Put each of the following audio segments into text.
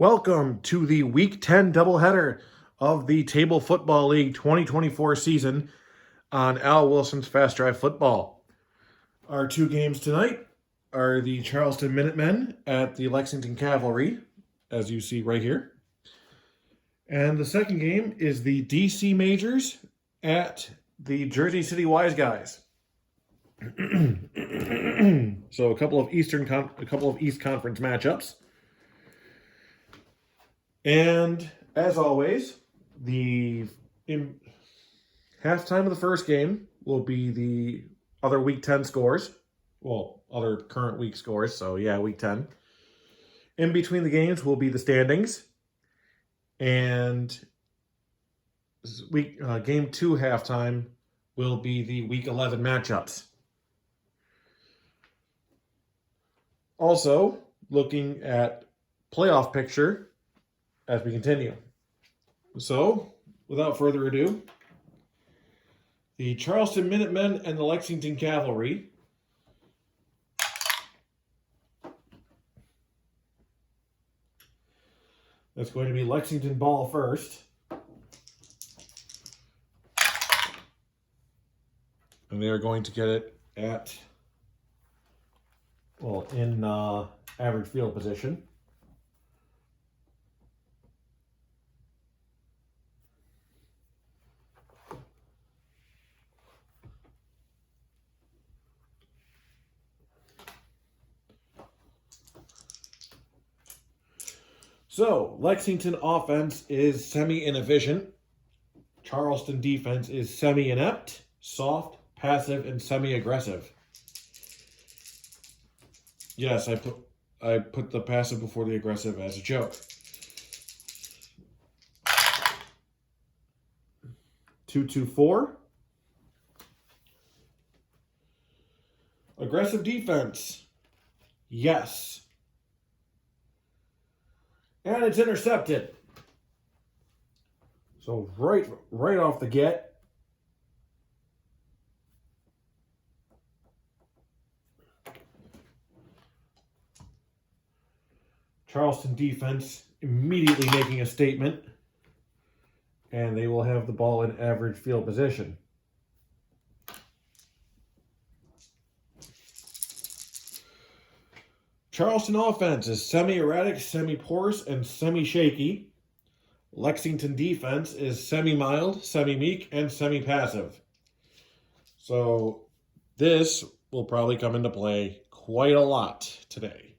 Welcome to the Week 10 doubleheader of the Table Football League 2024 season on Al Wilson's Fast Drive Football. Our two games tonight are the Charleston Minutemen at the Lexington Cavalry, as you see right here. And the second game is the DC Majors at the Jersey City Wiseguys. So a couple of East Conference matchups. And as always, the halftime of the first game will be the other Week 10 scores. Well, other current week scores. So yeah, Week 10. In between the games will be the standings. And game 2 halftime will be the Week 11 matchups. Also, looking at playoff picture as we continue. So, without further ado, the Charleston Minutemen and the Lexington Cavalry that's going to be Lexington ball first. And they are going to get it at, in average field position. So, Lexington offense is semi-inefficient. Charleston defense is semi-inept, soft, passive, and semi-aggressive. Yes, I put the passive before the aggressive as a joke. 2-2-4. Aggressive defense. Yes. And it's intercepted. So right off the get. Charleston defense immediately making a statement. And they will have the ball in average field position. Charleston offense is semi-erratic, semi-porous, and semi-shaky. Lexington defense is semi-mild, semi-meek, and semi-passive. So this will probably come into play quite a lot today.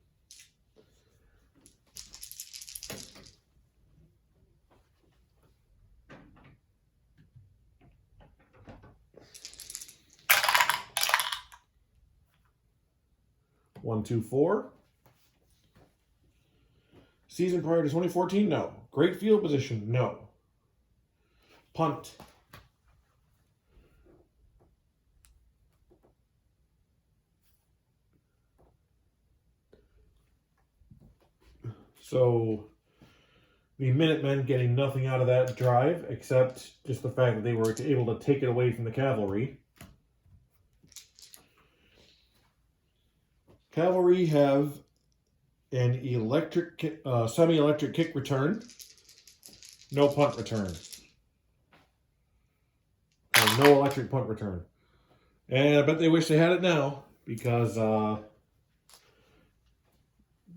One, two, four. Season prior to 2014? No. Great field position? No. Punt. So, the Minutemen getting nothing out of that drive, except just the fact that they were able to take it away from the Cavalry. Cavalry have an semi-electric kick return, no punt return. Or no electric punt return. And I bet they wish they had it now, because there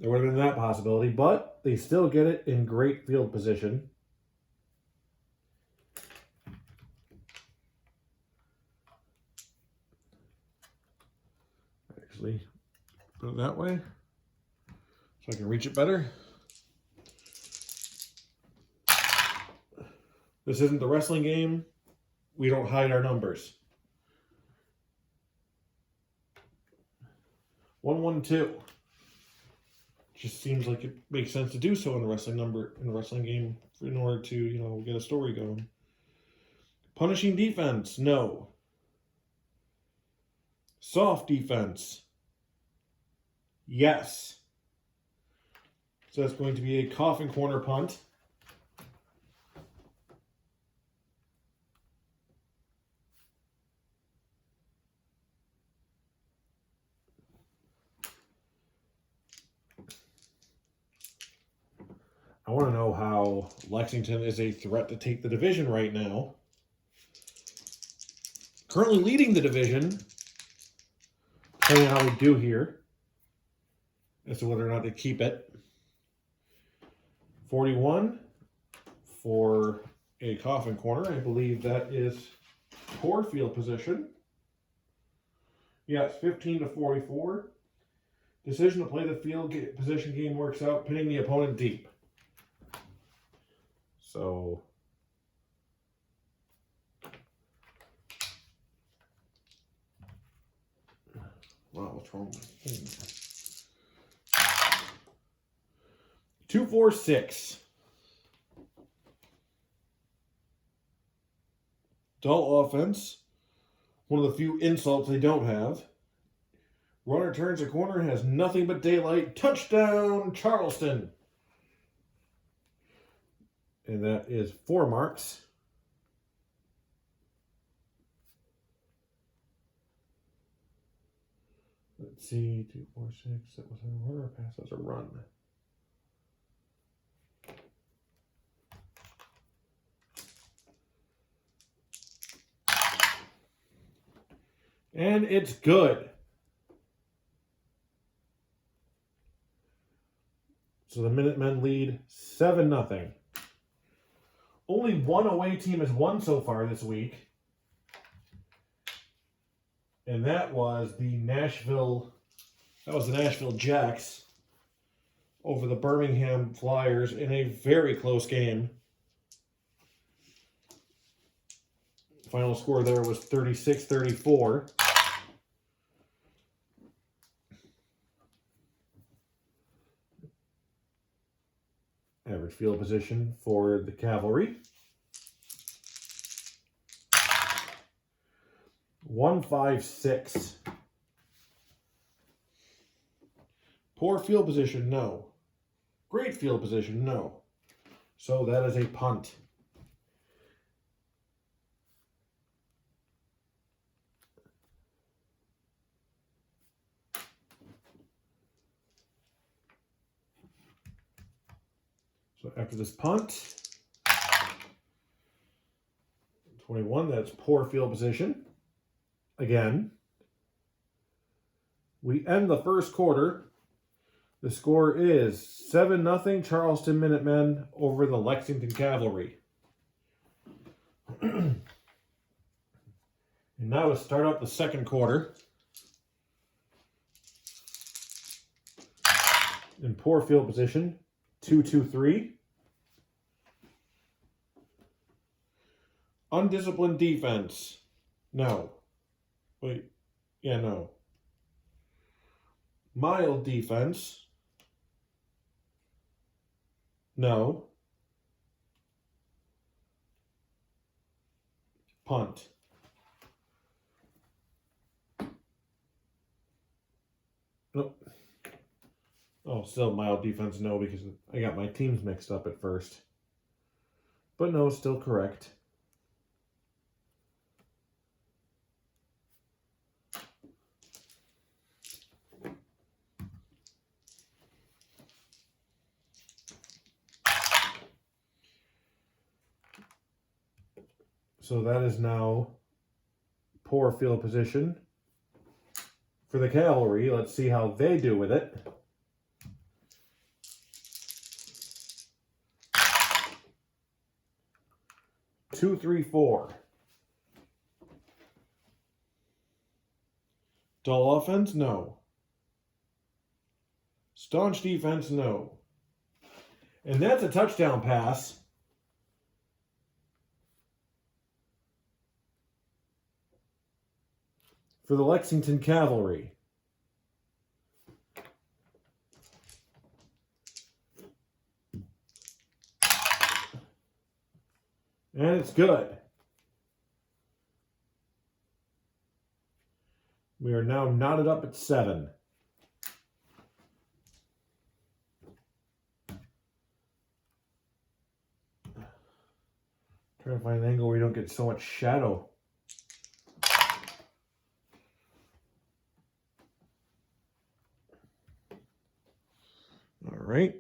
would have been that possibility, but they still get it in great field position. Actually, put it that way so I can reach it better. This isn't the wrestling game. We don't hide our numbers. 1-1-2. Just seems like it makes sense to do so in a wrestling game in order to, get a story going. Punishing defense, no. Soft defense, yes. So that's going to be a coffin corner punt. I want to know how Lexington is a threat to take the division right now. Currently leading the division. Depending on how we do here as to whether or not they keep it. 41 for a coffin corner. I believe that is poor field position. Yes, 15 to 44. Decision to play the field position game works out, pinning the opponent deep. So, wow, what's wrong with my thing? 2-4-6. Dull offense. One of the few insults they don't have. Runner turns a corner, has nothing but daylight. Touchdown, Charleston. And that is 4 marks. Let's see, 2-4-6. That was a runner pass. That was a run. And it's good. So the Minutemen lead 7-0. Only one away team has won so far this week. And that was the Nashville Jacks over the Birmingham Flyers in a very close game. Final score there was 36-34. Average field position for the Cavalry. 1-5-6. Poor field position, no. Great field position, no. So that is a punt. So after this punt, 21, that's poor field position. Again, we end the first quarter. The score is 7-0 Charleston Minutemen over the Lexington Cavalry. And now we'll start out the second quarter. In poor field position, 2-2-3. Undisciplined defense. No. Wait. Yeah, no. Mild defense. No. Punt. Nope. Oh, still mild defense, no, because I got my teams mixed up at first. But no, still correct. So that is now poor field position for the Cavalry. Let's see how they do with it. 2-3-4. Dull offense? No. Staunch defense? No. And that's a touchdown pass. For the Lexington Cavalry. And it's good. We are now knotted up at 7. Trying to find an angle where you don't get so much shadow. All right.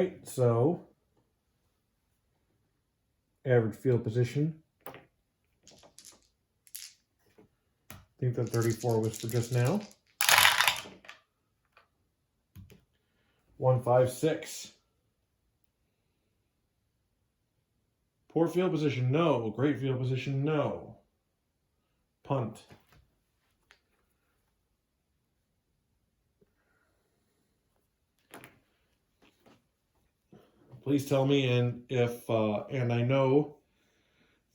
right, so average field position. I think the 34 was for just now. 156. Poor field position, no. Great field position, no. Punt. Please tell me, and if and I know,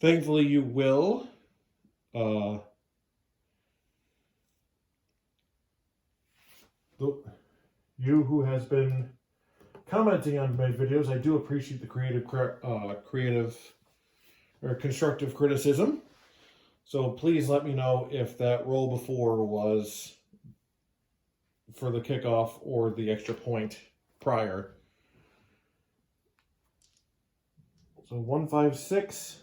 thankfully you will. You who has been commenting on my videos, I do appreciate the creative or constructive criticism. So please let me know if that roll before was for the kickoff or the extra point prior. So 156.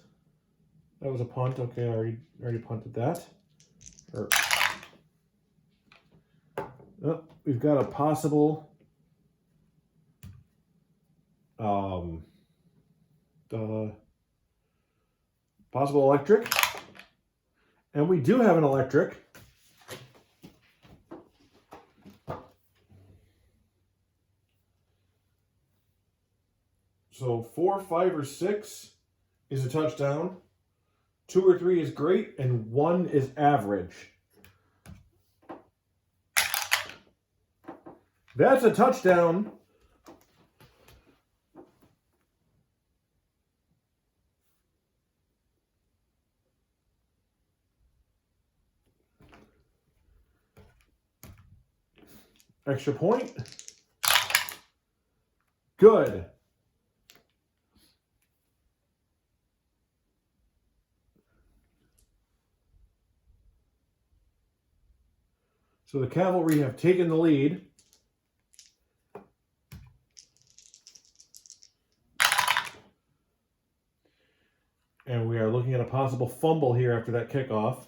That was a punt. Okay, I already punted that. We've got a possible possible electric, and we do have an electric. So 4, 5, or 6 is a touchdown. 2 or 3 is great, and 1 is average. That's a touchdown. Extra point. Good. So the Cavalry have taken the lead. And we are looking at a possible fumble here after that kickoff.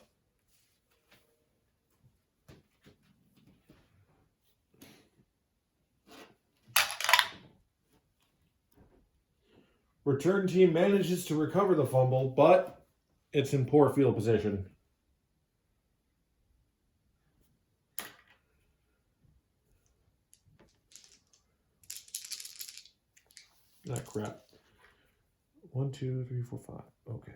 Return team manages to recover the fumble, but it's in poor field position. Ah, crap. 1, 2, 3, 4, 5. Okay.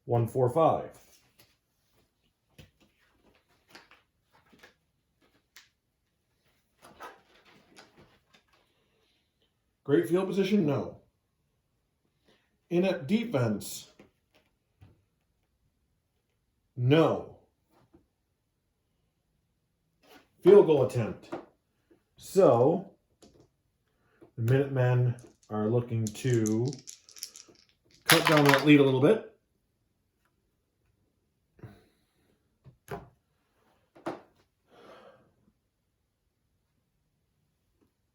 One, 4, 5. Great field position? No. Inept defense? No. Field goal attempt. So, the Minutemen are looking to cut down that lead a little bit.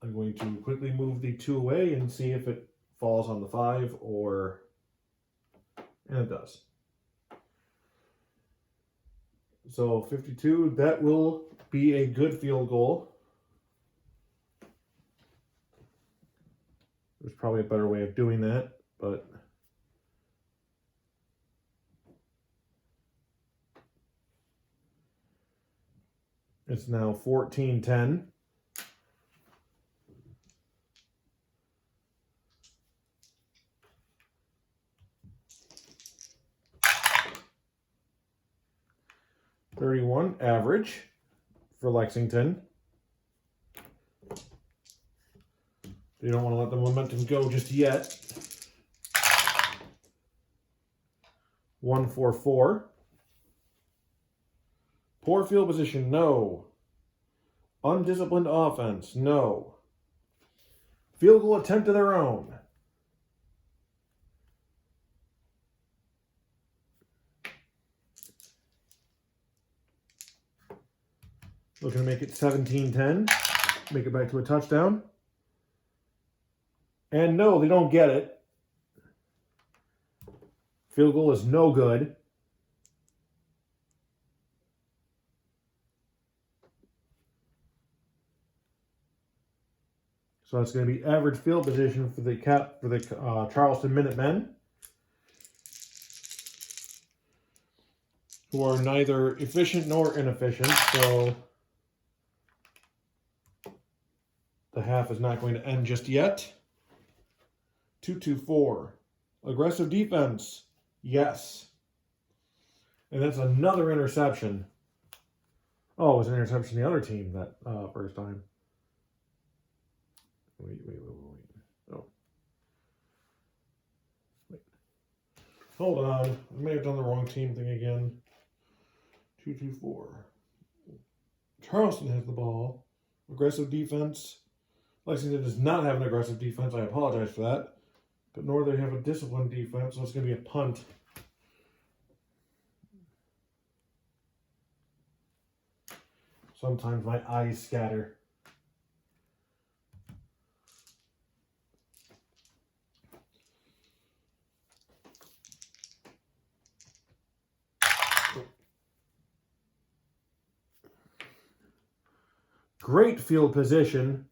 I'm going to quickly move the 2 away and see if it falls on the 5 or... And it does. So 52, that will be a good field goal. There's probably a better way of doing that, but... It's now 14-10. .31 average for Lexington. They don't want to let the momentum go just yet. 1-4-4. Poor field position, no. Undisciplined offense, no. Field goal attempt of their own. Looking to make it 17-10. Make it back to a touchdown. And no, they don't get it. Field goal is no good. So that's going to be average field position for the Charleston Minutemen, who are neither efficient nor inefficient. So the half is not going to end just yet. 2-2-4. Aggressive defense. Yes. And that's another interception. Oh, it was an interception the other team that first time. Wait. Oh. Wait. Hold on. I may have done the wrong team thing again. 2-2-4. Charleston has the ball. Aggressive defense. Lexington does not have an aggressive defense. I apologize for that. But nor do they have a disciplined defense, so it's going to be a punt. Sometimes my eyes scatter. Great field position.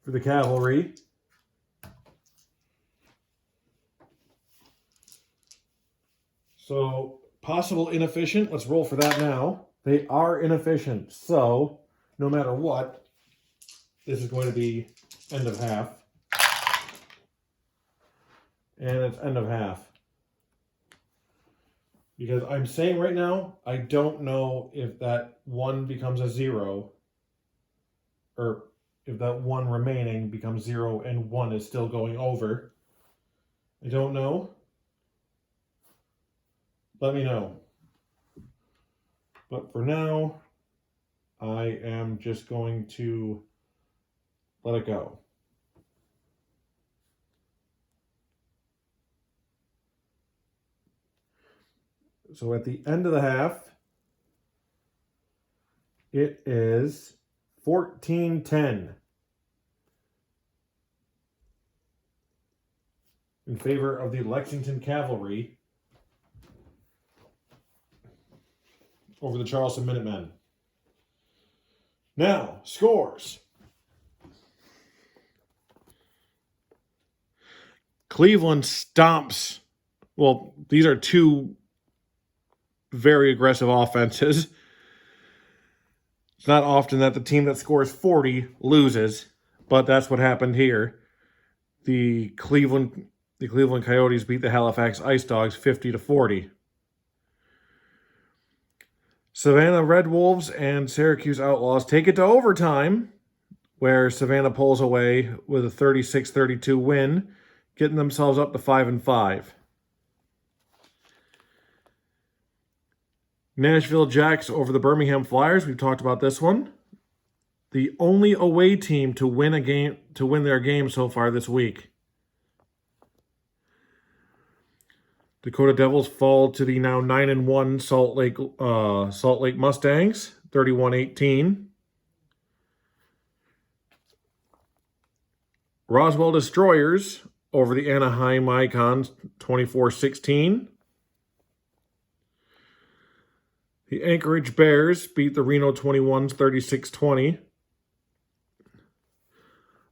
For the Cavalry. So, possible inefficient. Let's roll for that now. They are inefficient. So, no matter what, this is going to be end of half. And it's end of half. Because I'm saying right now, I don't know if that 1 becomes a 0. Or if that 1 remaining becomes 0 and 1 is still going over. I don't know. Let me know. But for now, I am just going to let it go. So at the end of the half, it is 14-10 in favor of the Lexington Cavalry over the Charleston Minutemen. Now, scores. Cleveland stomps. Well, these are two very aggressive offenses. It's not often that the team that scores 40 loses, but that's what happened here. The Cleveland Coyotes beat the Halifax Ice Dogs 50-40. Savannah Red Wolves and Syracuse Outlaws take it to overtime, where Savannah pulls away with a 36-32 win, getting themselves up to 5-5. Nashville Jacks over the Birmingham Flyers. We've talked about this one. The only away team to win their game so far this week. Dakota Devils fall to the now 9-1 Salt Lake Mustangs, 31-18. Roswell Destroyers over the Anaheim Icons, 24-16. The Anchorage Bears beat the Reno 21s, 36-20.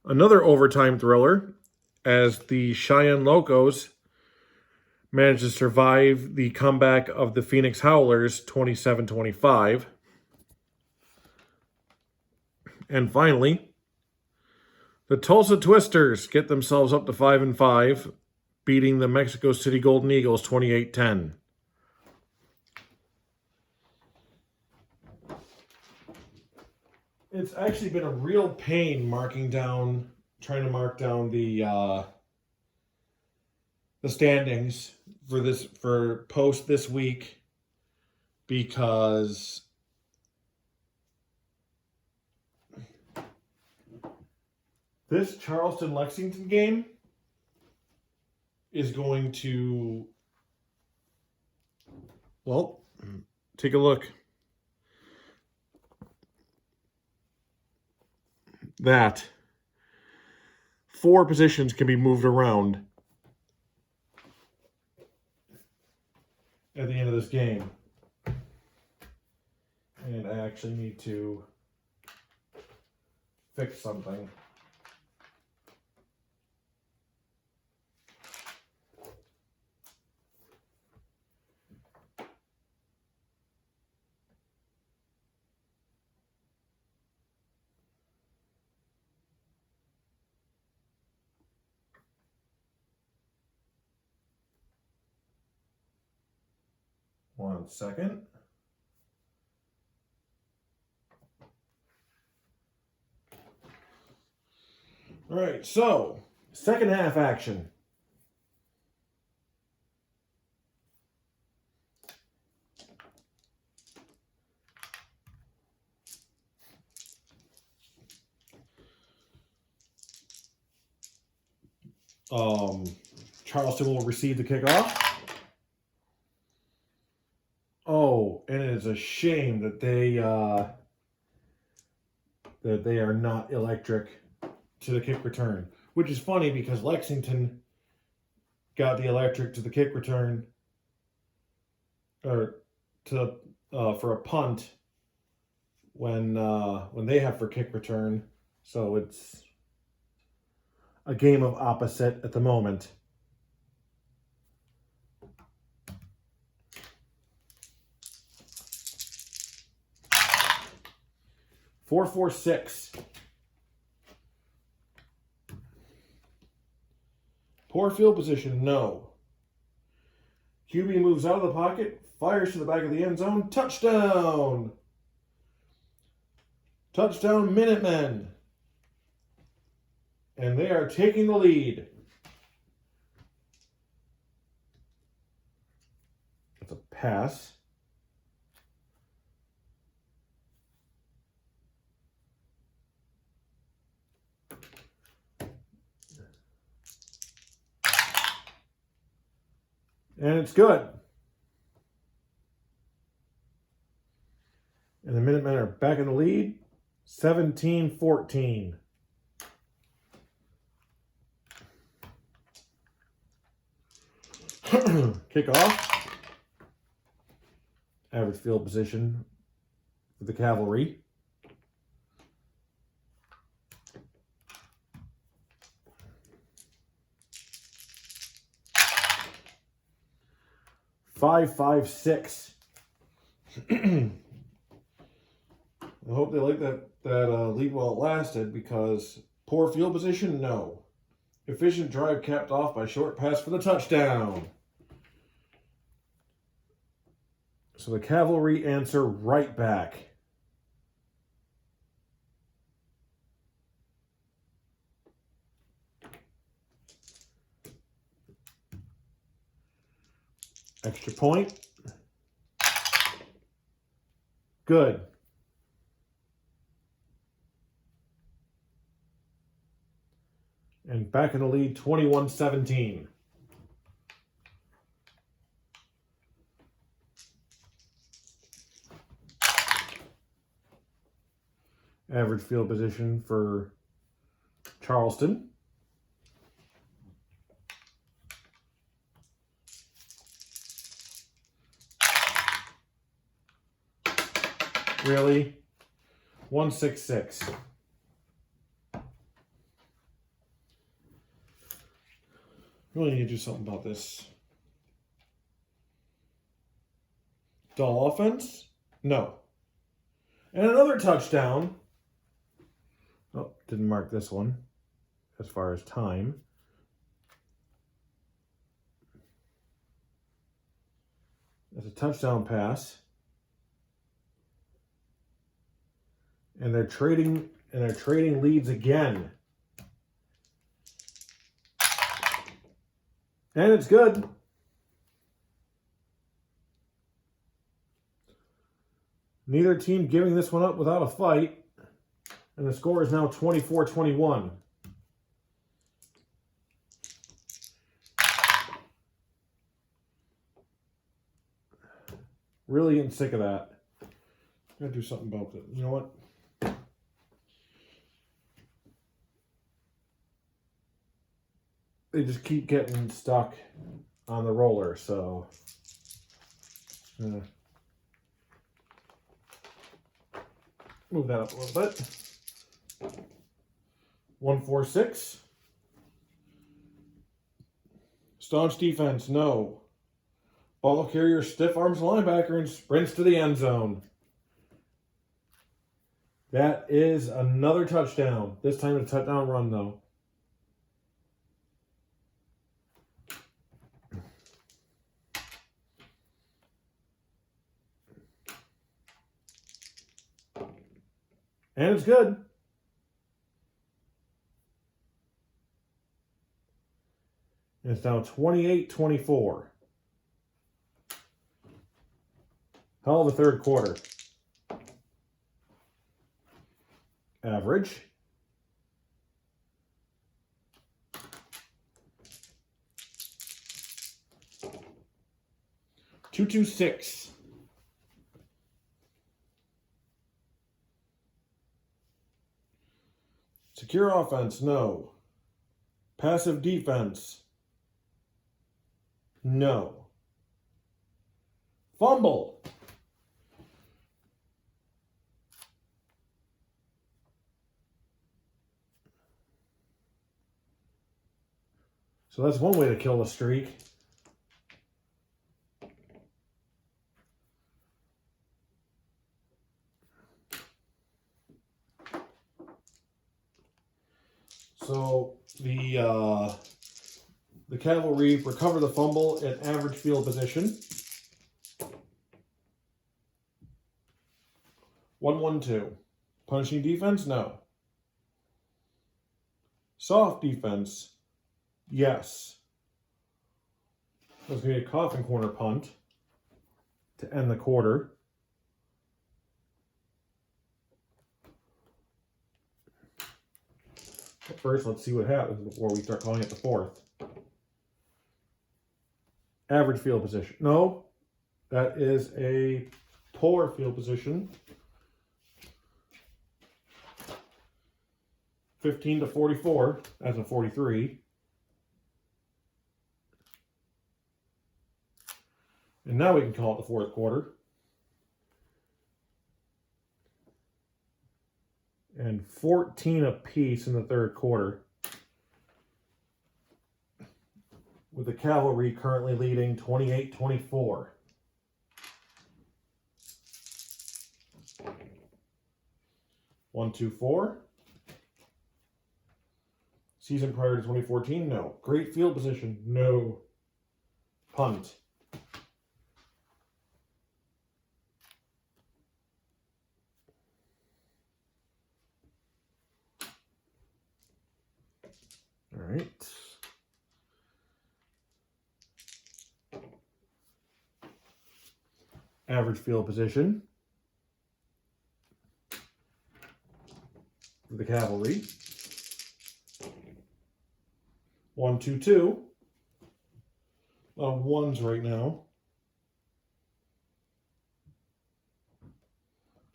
Another overtime thriller, as the Cheyenne Locos managed to survive the comeback of the Phoenix Howlers, 27-25. And finally, the Tulsa Twisters get themselves up to 5-5, beating the Mexico City Golden Eagles 28-10. It's actually been a real pain trying to mark down the standings for post this week, because this Charleston-Lexington game is going to, well, take a look. That 4 positions can be moved around at the end of this game. And I actually need to fix something. One second. All right, so second half action. Charleston will receive the kickoff. Oh, and it is a shame that they are not electric to the kick return, which is funny because Lexington got the electric to the kick return, or to for a punt when they have for kick return. So it's a game of opposite at the moment. Four, 4-6. Poor field position, no. QB moves out of the pocket, fires to the back of the end zone, touchdown! Touchdown, Minutemen! And they are taking the lead. It's a pass. And it's good. And the Minutemen are back in the lead, 17-14. Kickoff. Average field position for the Cavalry. Five, 5-6. I hope they like that lead while it lasted, because poor field position, no. Efficient drive capped off by short pass for the touchdown. So the Cavalry answer right back. Extra point. Good. And back in the lead, 21-17. Average field position for Charleston. Really? 1-6-6. Really need to do something about this. Dull offense? No. And another touchdown. Oh, didn't mark this one as far as time. That's a touchdown pass. And they're trading leads again. And it's good. Neither team giving this one up without a fight. And the score is now 24-21. Really getting sick of that. Gotta do something about it. You know what? They just keep getting stuck on the roller, so Move that up a little bit. 146. Staunch defense, no. Ball carrier, stiff arms linebacker, and sprints to the end zone. That is another touchdown. This time it's a touchdown run, though. And it's good. And it's now 28-24. Hell of a third quarter. Average. .226. Secure offense, no. Passive defense, no. Fumble. So that's one way to kill a streak. So the Cavalry recover the fumble at average field position. 1-1-2. Punishing defense? No. Soft defense? Yes. There's going to be a coffin corner punt to end the quarter. But first, let's see what happens before we start calling it the fourth. Average field position. No, that is a poor field position. 15-44. That's a 43. And now we can call it the fourth quarter. And 14 apiece in the third quarter. With the Cavalry currently leading 28-24. One, two, four. Season prior to 2014, no. Great field position, no. Punt. All right. Average field position for the Cavalry. 1-2-2. A lot of ones right now.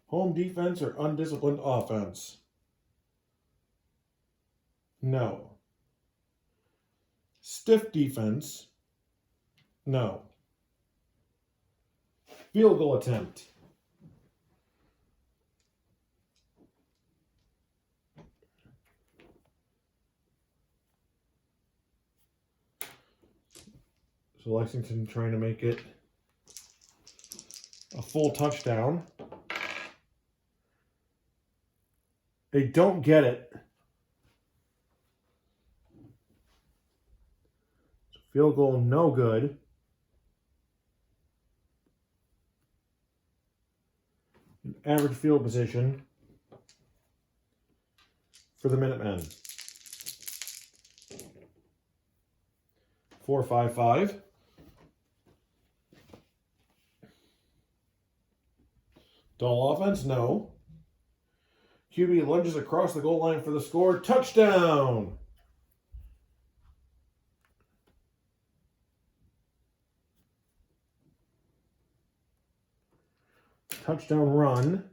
Home defense or undisciplined offense? No. Stiff defense? No. Field goal attempt? So Lexington trying to make it a full touchdown. They don't get it. Field goal, no good. Average field position for the Minutemen. 4-5-5. Dull offense, no. QB lunges across the goal line for the score. Touchdown! Touchdown run.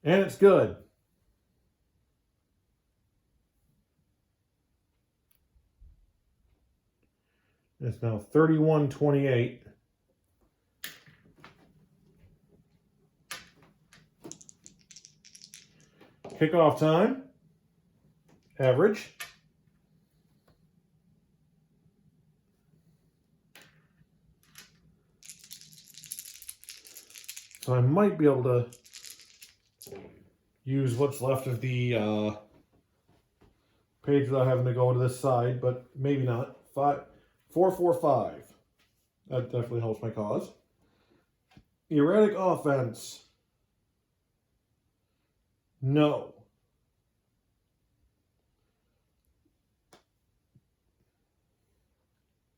And it's good. It's now 31-28. Kickoff time. Average. So I might be able to use what's left of the page without having to go to this side, but maybe not. 4-4-5. That definitely helps my cause. Erratic offense. No.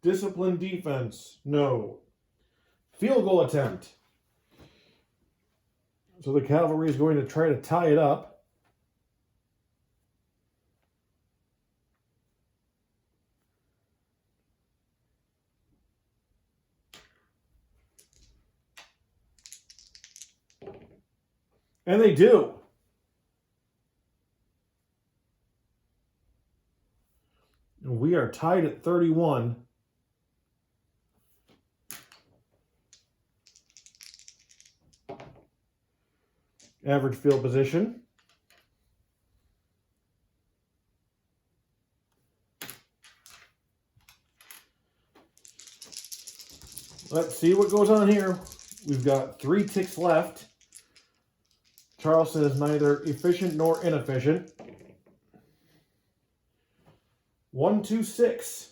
Disciplined defense. No. Field goal attempt. So the Cavalry is going to try to tie it up. And they do. We are tied at 31. Average field position. Let's see what goes on here. We've got 3 ticks left. Charleston is neither efficient nor inefficient. 1-2-6.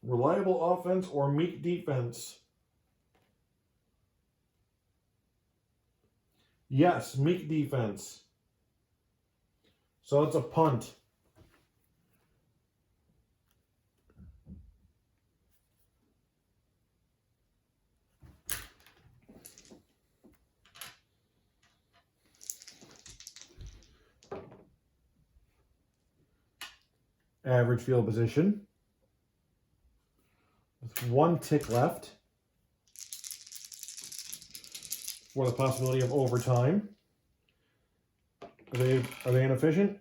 Reliable offense or meek defense? Yes, meek defense. So it's a punt. Average field position. With 1 tick left for the possibility of overtime. Are they inefficient?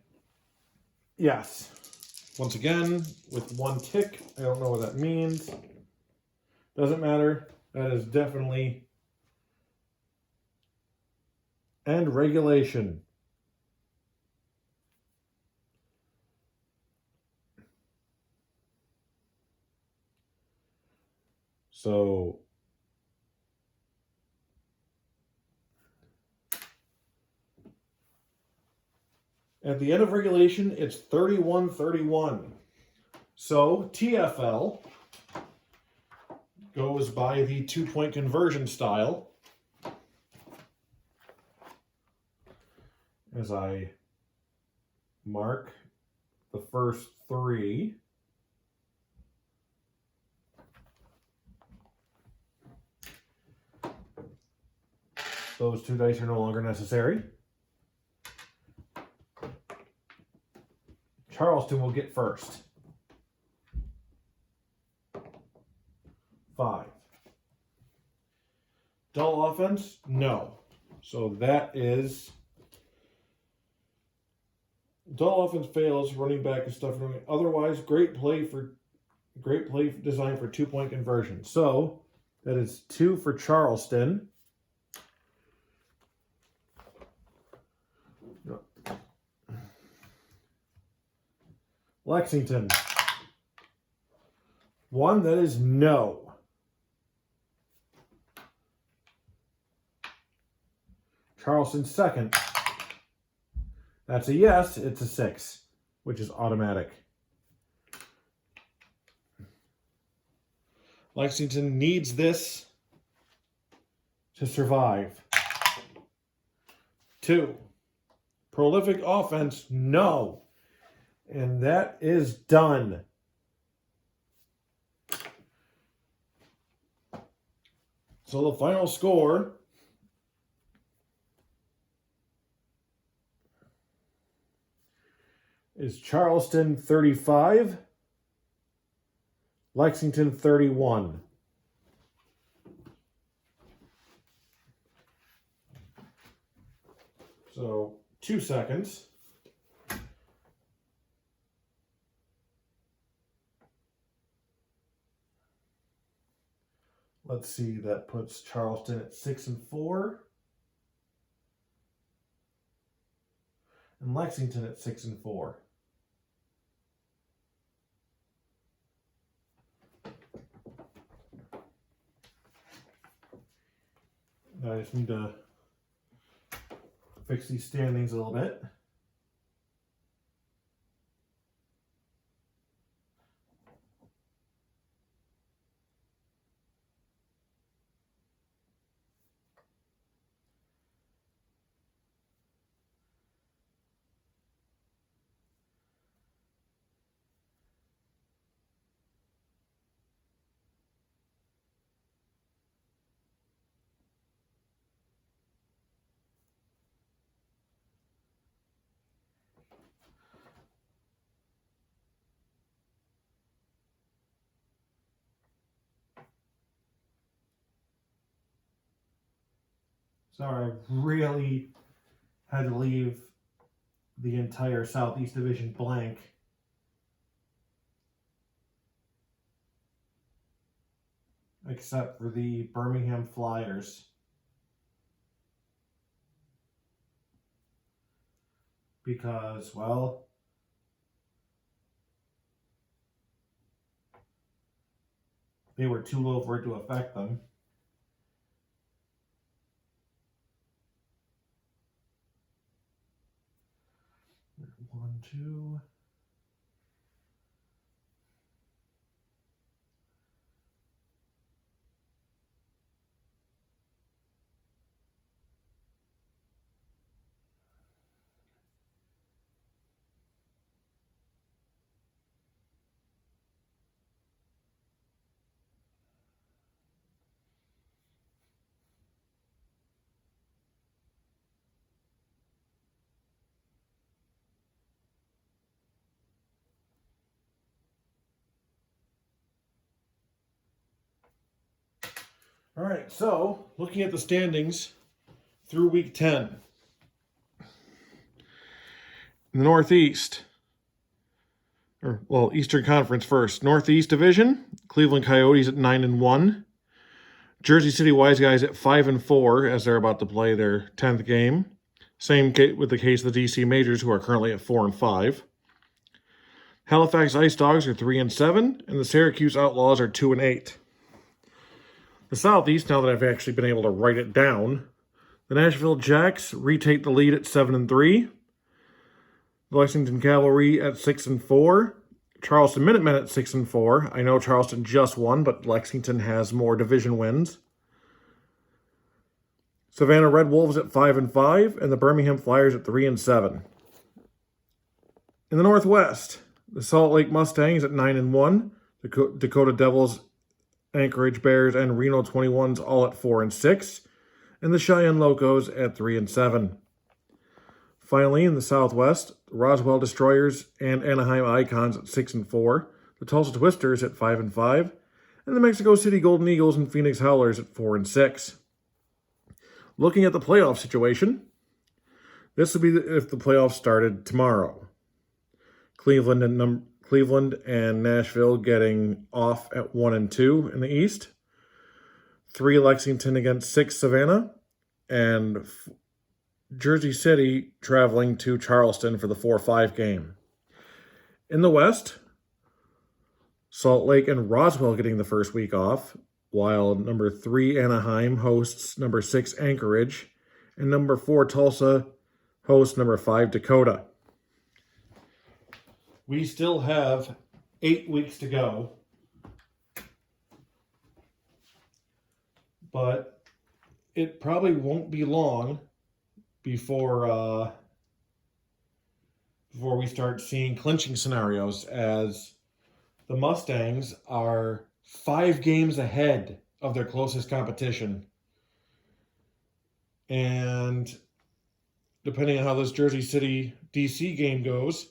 Yes. Once again, with 1 tick, I don't know what that means. Doesn't matter. That is definitely end regulation. So at the end of regulation, it's 31-31. So TFL goes by the 2-point conversion style. As I mark the first 3. Those 2 dice are no longer necessary. Charleston will get first. 5. Dull offense? No. So that is... Dull offense fails, running back and stuff. Otherwise, great play designed for 2-point conversion. So that is 2 for Charleston. Lexington. 1, that is no. Charleston second. That's a yes, it's a 6, which is automatic. Lexington needs this to survive. 2. Prolific offense, no. And that is done. So the final score is Charleston 35, Lexington 31. So 2 seconds. Let's see, that puts Charleston at 6-4. and Lexington at 6-4. I just need to fix these standings a little bit. Sorry, I really had to leave the entire Southeast Division blank. Except for the Birmingham Flyers. Because, well, they were too low for it to affect them. One, two. All right, so looking at the standings through week 10. In the Northeast, Eastern Conference first. Northeast Division, Cleveland Coyotes at 9-1. Jersey City Wiseguys at 5-4 as they're about to play their 10th game. Same with the case of the DC Majors, who are currently at 4-5. Halifax Ice Dogs are 3-7, and the Syracuse Outlaws are 2-8. The Southeast, now that I've actually been able to write it down, the Nashville Jacks retake the lead at 7-3. The Lexington Cavalry at 6-4. Charleston Minutemen at 6-4. I know Charleston just won, but Lexington has more division wins. Savannah Red Wolves at 5-5, and the Birmingham Flyers at 3-7. In the Northwest, the Salt Lake Mustangs at 9-1. The Dakota Devils, Anchorage Bears, and Reno 21s all at 4-6, and the Cheyenne Locos at 3-7. Finally, in the Southwest, the Roswell Destroyers and Anaheim Icons at 6-4, the Tulsa Twisters at 5-5, and the Mexico City Golden Eagles and Phoenix Howlers at 4-6. Looking at the playoff situation, this would be if the playoffs started tomorrow. Cleveland and Nashville getting off at 1-2 in the East. 3 Lexington against 6 Savannah. And Jersey City traveling to Charleston for the 4-5 game. In the West, Salt Lake and Roswell getting the first week off, while number 3 Anaheim hosts number 6 Anchorage, and number 4 Tulsa hosts number 5 Dakota. We still have 8 weeks to go, but it probably won't be long before we start seeing clinching scenarios, as the Mustangs are 5 games ahead of their closest competition. And depending on how this Jersey City DC game goes,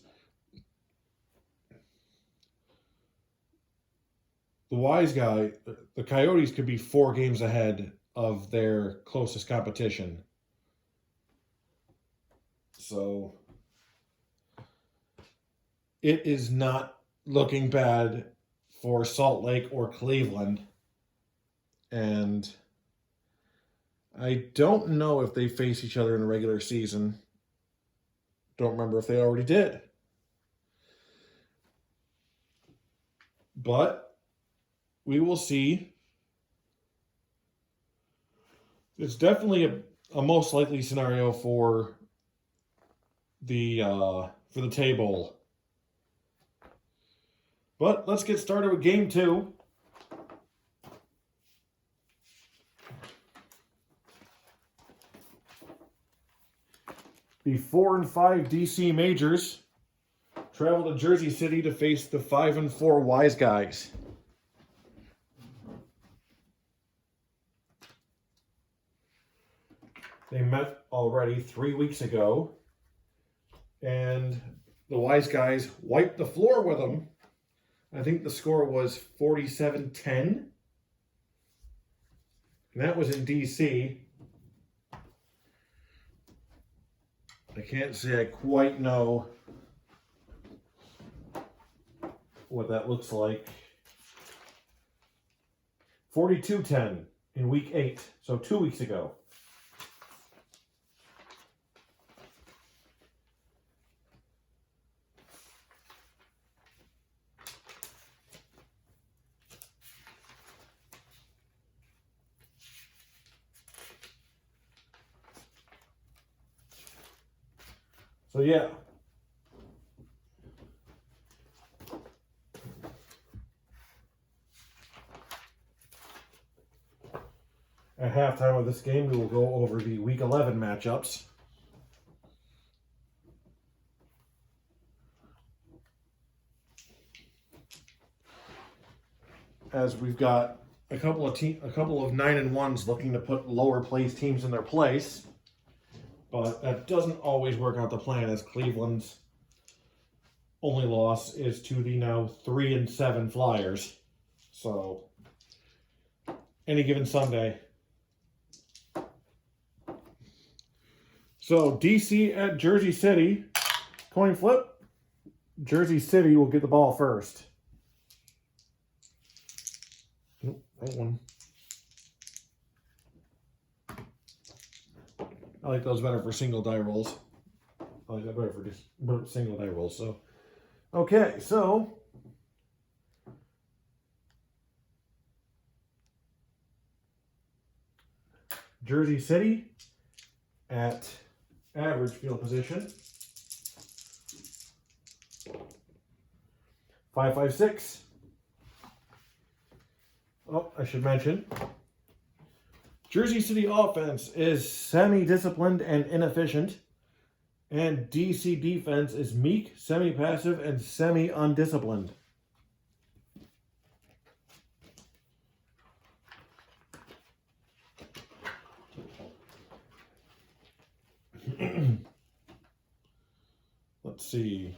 the Coyotes could be 4 games ahead of their closest competition. So it is not looking bad for Salt Lake or Cleveland. And I don't know if they face each other in the regular season. Don't remember if they already did. But we will see. It's definitely a most likely scenario for the table. But let's get started with game 2. The 4-5 DC Majors travel to Jersey City to face the 5-4 Wiseguys. They met already 3 weeks ago, and the Wiseguys wiped the floor with them. I think the score was 47-10, and that was in DC. I can't say I quite know what that looks like. 42-10 in week 8, so 2 weeks ago. So yeah. At halftime of this game, we will go over the Week 11 matchups. As we've got a couple of 9-1s looking to put lower placed teams in their place. But that doesn't always work out the plan, as Cleveland's only loss is to the now 3-7 Flyers. So, any given Sunday. So, DC at Jersey City. Coin flip. Jersey City will get the ball first. Nope, wrong one. I like those better for single die rolls. I like that better for just single die rolls. So, okay, so Jersey City at average field position. 5-5-6. Oh, I should mention, Jersey City offense is semi-disciplined and inefficient, and DC defense is meek, semi-passive, and semi-undisciplined. Let's see.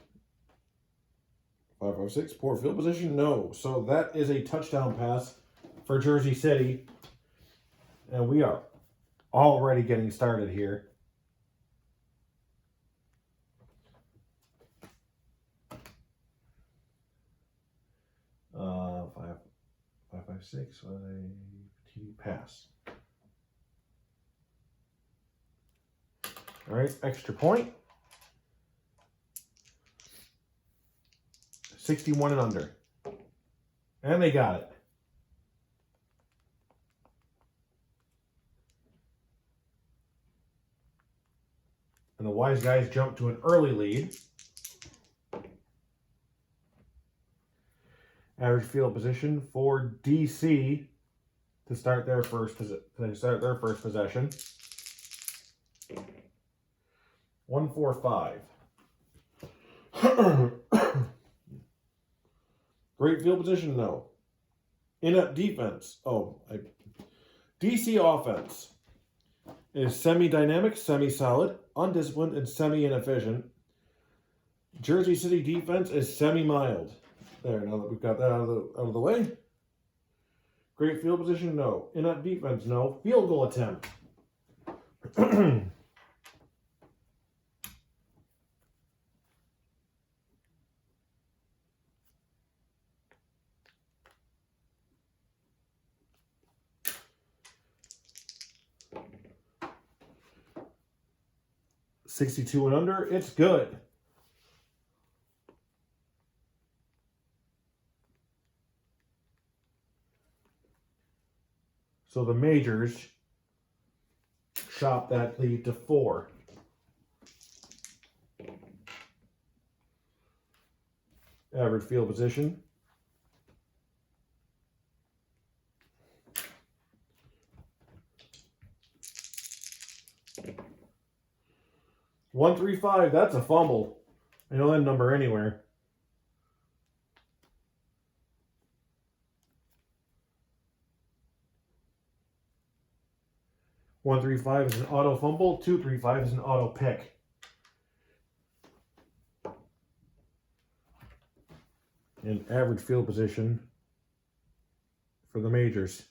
5-5-6, poor field position? No. So that is a touchdown pass for Jersey City. And we are already getting started here. Five, 5-5-6 was a TD pass. All right, extra point. 61 and under. And they got it. And the Wiseguys jump to an early lead. Average field position for DC to start their first possession. 1-4-5. Great field position? No. Inept defense? DC offense is semi-dynamic, semi-solid, undisciplined, and semi-inefficient. Jersey City defense is semi-mild. There, now that we've got that out of the way. Great field position? No. Inept defense? No. Field goal attempt. 62 and under, it's good. So the majors shop that lead to 4. Average field position. $135, that's a fumble. I know that number anywhere. $135 is an auto fumble. $235 is an auto pick. And average field position for the majors.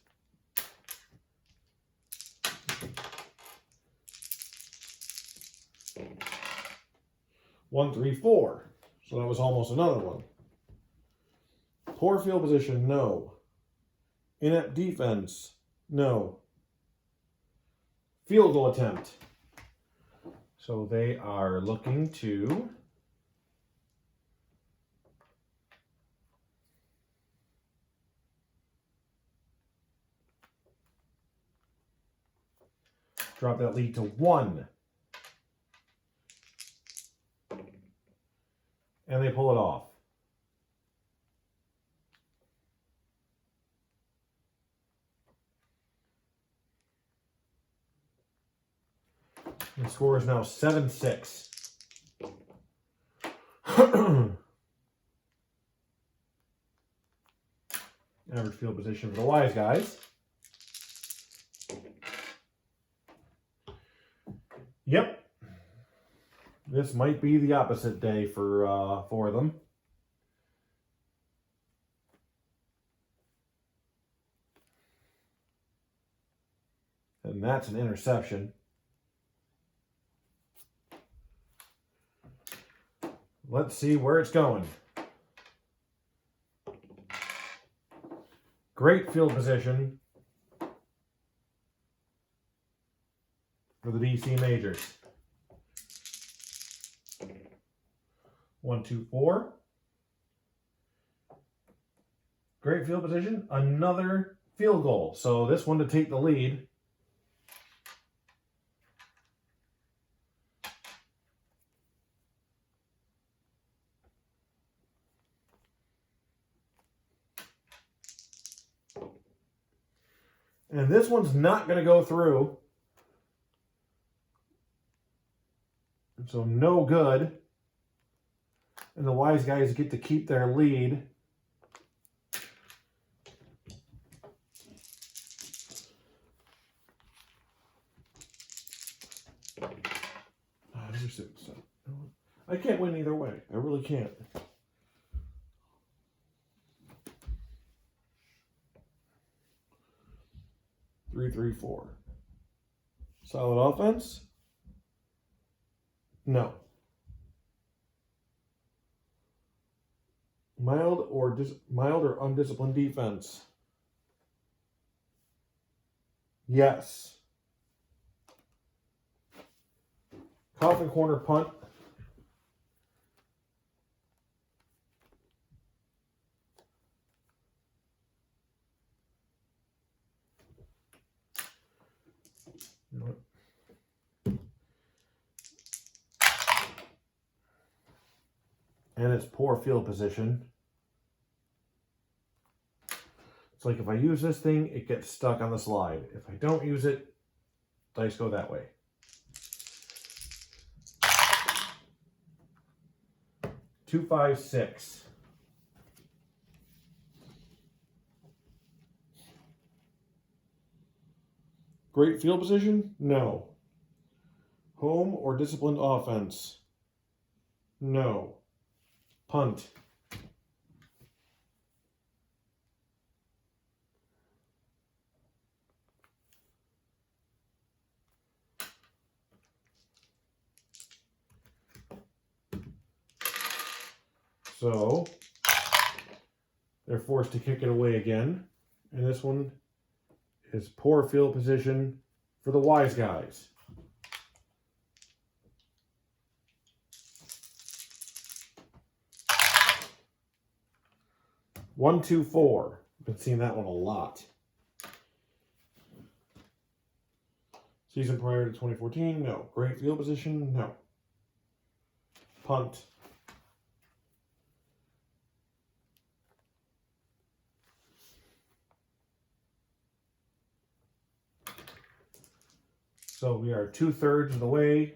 $134. So that was almost another one. Poor field position, no. Inept defense, no. Field goal attempt. So they are looking to drop that lead to 1. And they pull it off. The score is now 7-6. Average field position for the Wiseguys. Yep. This might be the opposite day for them. And that's an interception. Let's see where it's going. Great field position for the DC Majors. 1-2-4. Great field position. Another field goal. So this one to take the lead. And this one's not going to go through. So no good. And the Wiseguys get to keep their lead. I can't win either way. I really can't. Three, 4. Solid offense? No. Mild or undisciplined defense? Yes. Coffin corner punt? You know what? And it's poor field position. It's like if I use this thing, it gets stuck on the slide. If I don't use it, dice go that way. Two, 5, 6. Great field position? No. Home or disciplined offense? No. Punt. So they're forced to kick it away again. And this one is poor field position for the Wiseguys. 1-2-4. Been seeing that one a lot. Season prior to 2014, no. Great field position, no. Punt. So we are 2/3 of the way.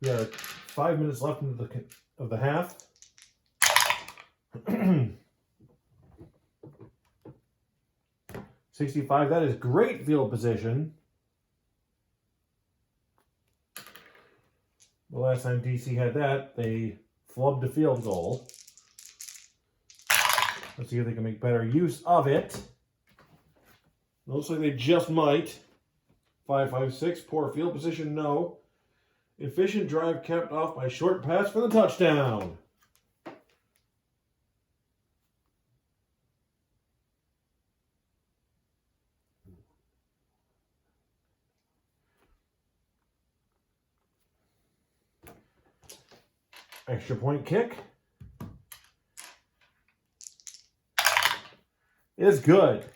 We are 5 minutes left of the half. 65. That is great field position. The last time DC had that, they flubbed a field goal. Let's see if they can make better use of it. Looks like they just might. 5-5-6. Poor field position, no. Efficient drive capped off by short pass for the touchdown. Extra point kick is good.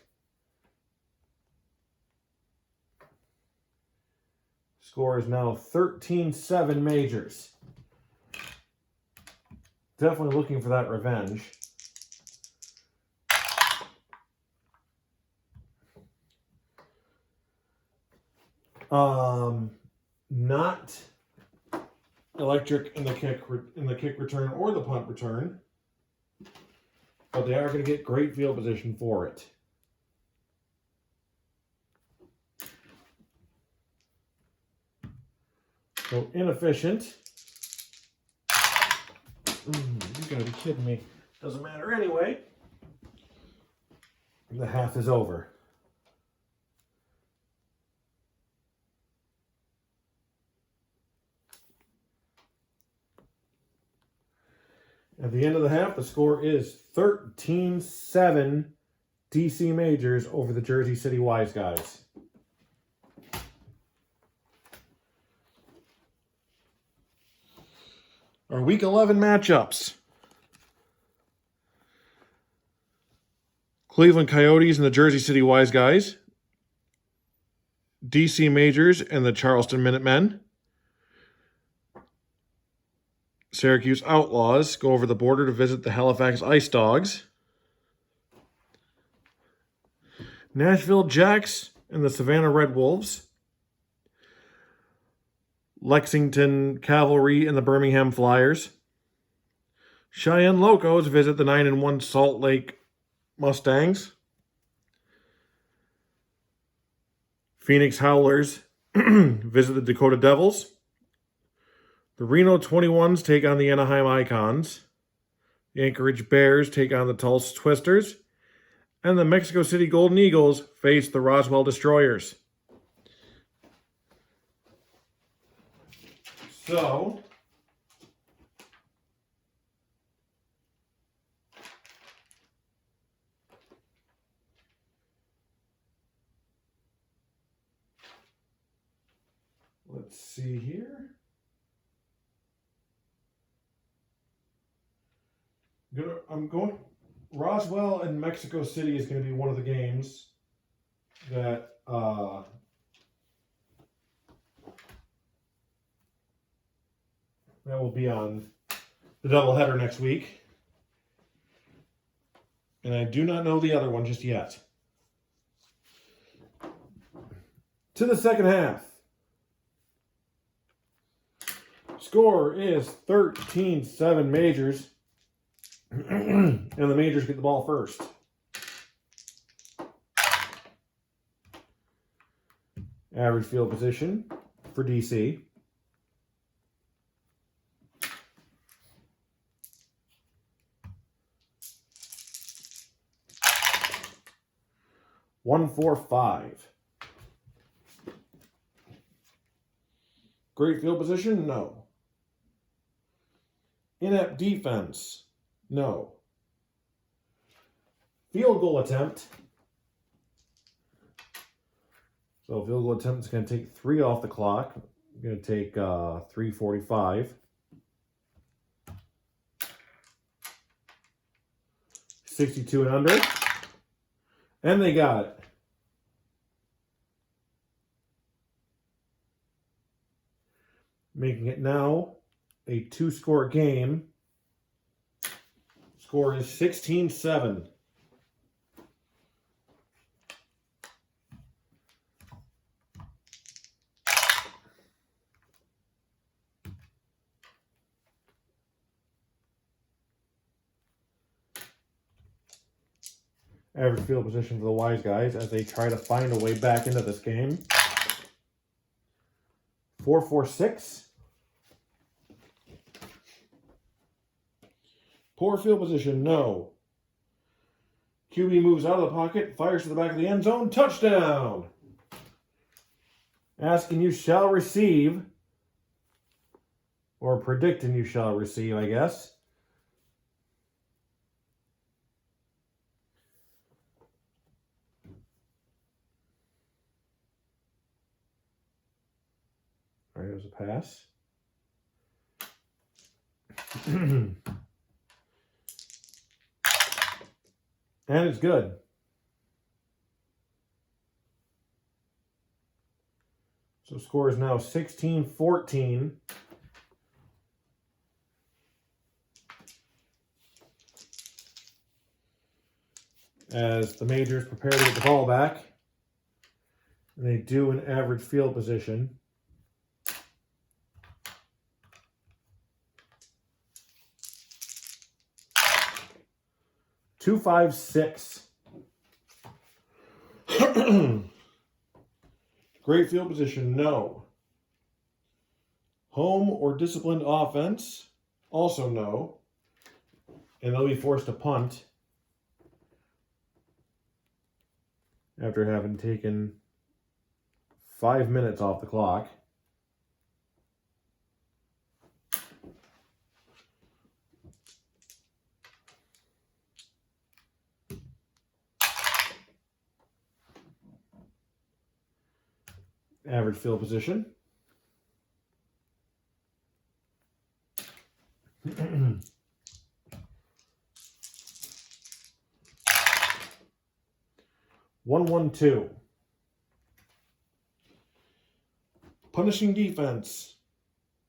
Score is now 13-7 Majors. Definitely looking for that revenge. Not electric in the kick return or the punt return, but they are going to get great field position for it. So inefficient. You gotta be kidding me. Doesn't matter anyway. The half is over. At the end of the half, the score is 13-7 DC Majors over the Jersey City Wiseguys. Our Week 11 matchups. Cleveland Coyotes and the Jersey City Wiseguys. DC Majors and the Charleston Minutemen. Syracuse Outlaws go over the border to visit the Halifax Ice Dogs. Nashville Jacks and the Savannah Red Wolves. Lexington Cavalry and the Birmingham Flyers. Cheyenne Locos visit the 9-1 Salt Lake Mustangs. Phoenix Howlers visit the Dakota Devils. The Reno 21s take on the Anaheim Icons. The Anchorage Bears take on the Tulsa Twisters. And the Mexico City Golden Eagles face the Roswell Destroyers. So, let's see here. I'm going. Roswell and Mexico City is going to be one of the games that that will be on the doubleheader next week. And I do not know the other one just yet. To the second half. Score is 13-7 Majors. And the Majors get the ball first. Average field position for DC. One, 4, 5. Great field position? No. Inept defense? No. Field goal attempt. So field goal attempt is going to take 3 off the clock. Going to take 3:45. 62 and under. And they got it. Making it now a 2-score game. Score is 16-7. Average field position for the Wiseguys as they try to find a way back into this game. 4-4-6. Poor field position, no. QB moves out of the pocket, fires to the back of the end zone, touchdown! Asking you shall receive, or predicting you shall receive, I guess. All right, it was a pass. And it's good. So score is now 16-14. As the Majors prepare to get the ball back. And they do an average field position. Two, 5, 6. Great field position, no. Home or disciplined offense, also no. And they'll be forced to punt after having taken 5 minutes off the clock. Average field position. One, 1, 2. Punishing defense,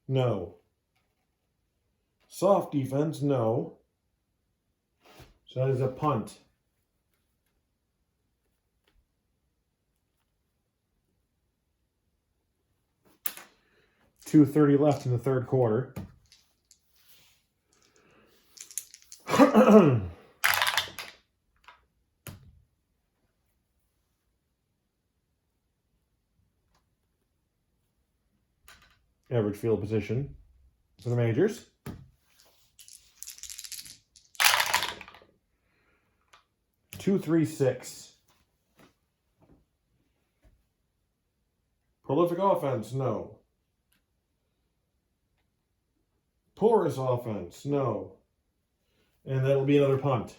no. Soft defense, no. So that is a punt. 2:30 left in the third quarter. Average field position for the Majors. Two, 3, 6. Prolific offense, no. Porous offense, no. And that'll be another punt.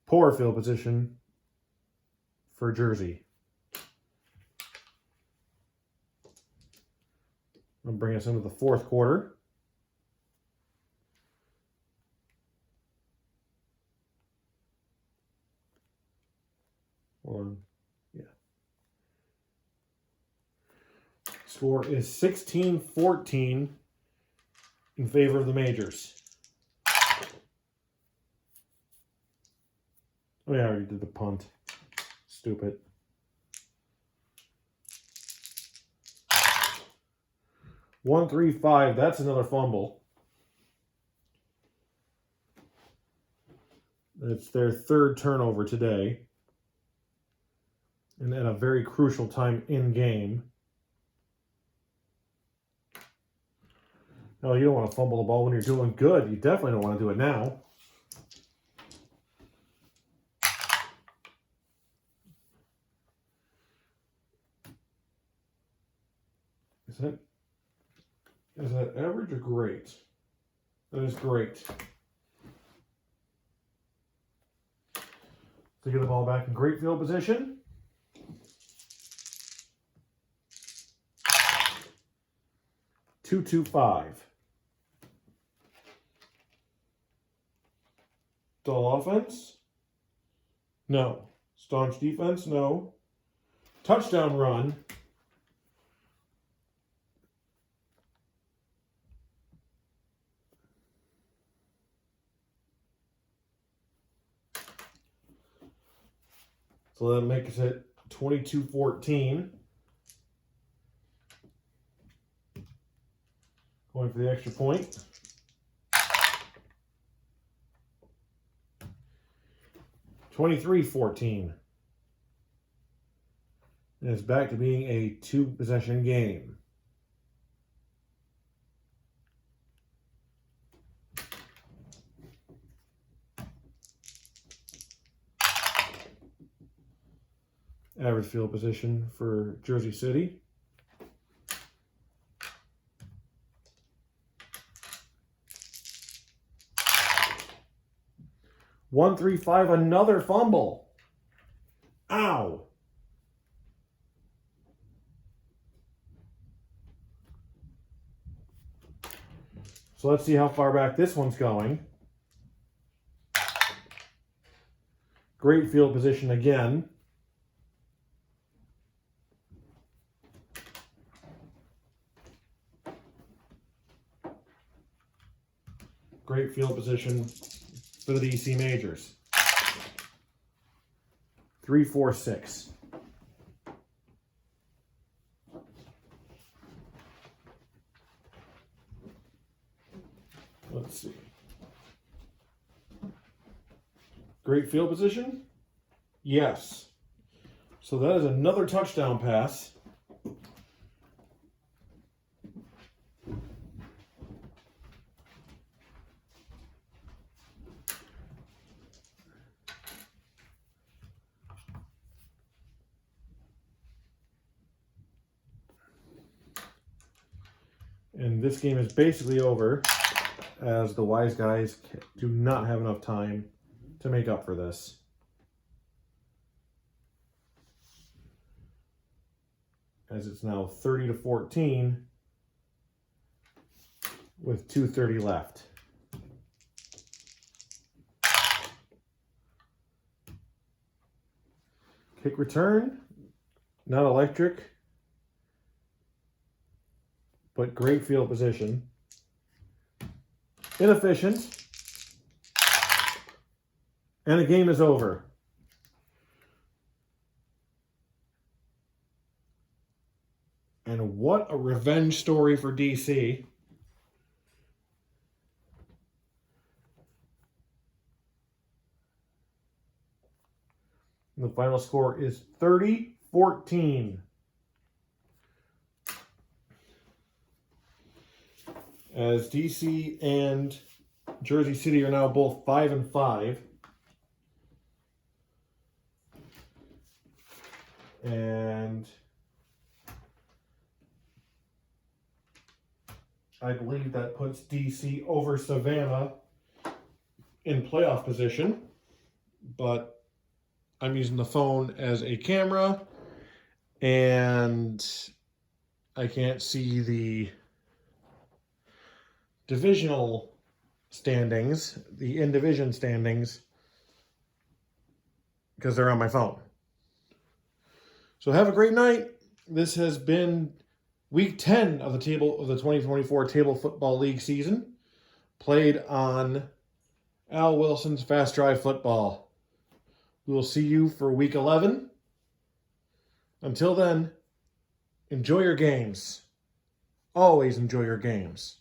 Poor field position for Jersey. I'll bring us into the fourth quarter. Score is 16-14 in favor of the Majors. Oh yeah, I already did the punt. Stupid. One, 3, 5. That's another fumble. It's their third turnover today. And at a very crucial time in game. No, you don't want to fumble the ball when you're doing good. You definitely don't want to do it now. Is that average or great? That is great. to get the ball back in great field position. Two-two-five. Dull offense? No. Staunch defense? No. Touchdown run? So that makes it 22-14. Going for the extra point. (23-14). And it's back to being a two-possession game. Average field position for Jersey City. (1-3-5), another fumble. Ow. So let's see how far back this one's going. Great field position again. Great field position for the DC Majors. 3-4-6. Let's see. Great field position? Yes. So that is another touchdown pass. And this game is basically over, as the Wiseguys do not have enough time to make up for this. As it's now 30-14 with 2:30 left. Kick return, not electric, but great field position. Inefficient. And the game is over. And what a revenge story for DC. The final score is 30-14. As DC and Jersey City are now both 5-5. And I believe that puts DC over Savannah in playoff position. But I'm using the phone as a camera, and I can't see the divisional standings, the in-division standings, because they're on my phone. So have a great night. This has been week 10 of the 2024 Table Football League season, played on Al Wilson's Fast Drive Football. We will see you for week 11. Until then, enjoy your games. Always enjoy your games.